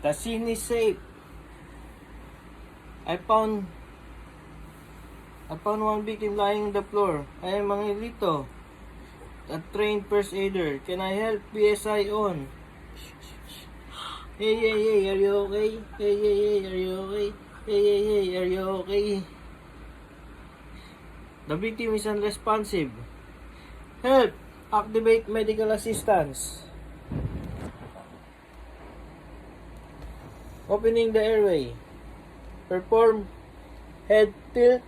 The scene is safe. I found one victim lying on the floor. I am Angelito, a trained first aider. Can I help? PSI on. Hey, hey, hey, are you okay? Hey, hey, hey, are you okay? Hey, hey, hey, are you okay? The victim is unresponsive. Help! Activate medical assistance. Opening the airway. Perform head tilt,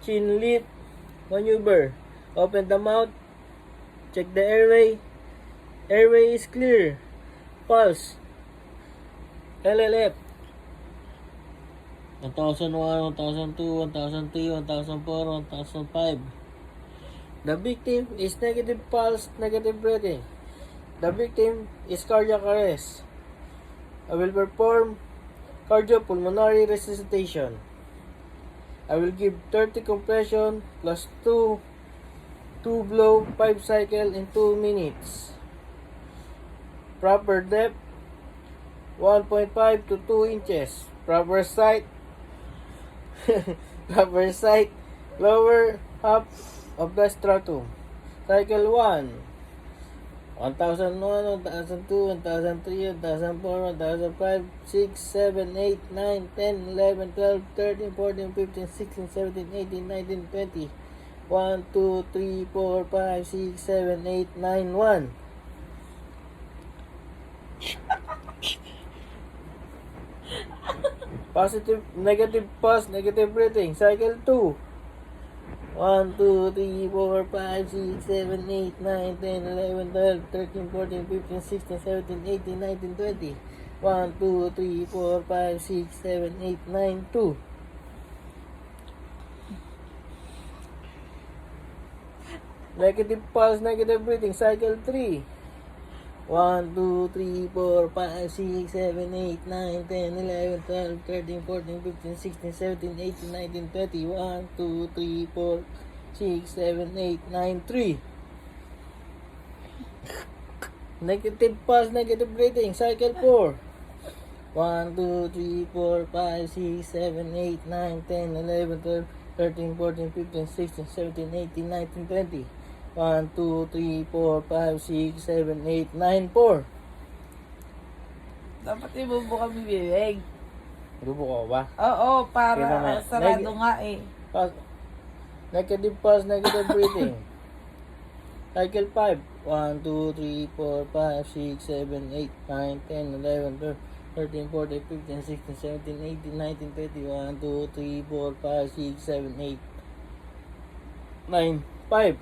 chin lift maneuver. Open the mouth. Check the airway. Airway is clear. Pulse. LLF. 1001, 1002, 1003, 1004, 1005. The victim is negative pulse, negative breathing. The victim is cardiac arrest. I will perform cardiopulmonary resuscitation. I will give 30 compression plus 2 blow 5 cycle in 2 minutes. Proper depth 1.5 to 2 inches. Proper sight lower half of the stratum. Cycle 1. 1001, 1002, 1003, 1004, 1005, 6, 7, 8, 9, 10, 11, 12, 13, 14, 15, 16, 17, 18, 19, 20. 1, 2, 3, 4, 5, 6, 7, 8, 9, 1. Positive, negative pulse, negative breathing. Cycle 2. 1, 2, 3, 4, 5, 6, 7, 8, 9, 10, 11, 12, 13, 14, 15, 16, 17, 18, 19, 20. 1, 2, 3, 4, 5, 6, 7, 8, 9, 2. Negative pulse, negative breathing. Cycle 3. 1, 2, 3, 4, 5, 6, 7, 8, 9, 10, 11, 12, 13, 14, 15, 16, 17, 18, 19, 20. 1, 2, 3, 4, 6, 7, 8, 9, 3. Negative pulse, negative breathing. Cycle 4. 1, 2, 3, 4, 5, 6, 7, 8, 9, 10, 11, 12, 13, 14, 15, 16, 17, 18, 19, 20. 1, 2, 3, 4, 5, 6, 7, 8, 9, 4. Dapat ibubo kami bibig. Gubo ko ba? Oo, para Kaya sarado nga eh. Negative pulse, negative breathing. Cycle 5. 1, 2, 3, 4, 5, 6, 7, 8, 9, 10, 11, 12, 13, 14, 15, 16, 17, 18, 19, 20. 1, 2, 3, 4, 5, 6, 7, 8, 9, 5.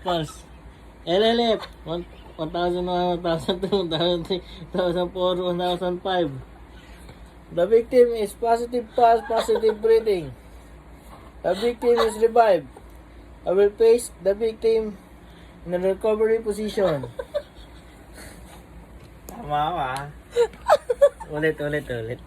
Pulse. LLF 1001, 1002, 1003, 1004, 1005. The victim is positive pulse, positive breathing. The victim is revived. I will place the victim in a recovery position. Tama ka. Ulit.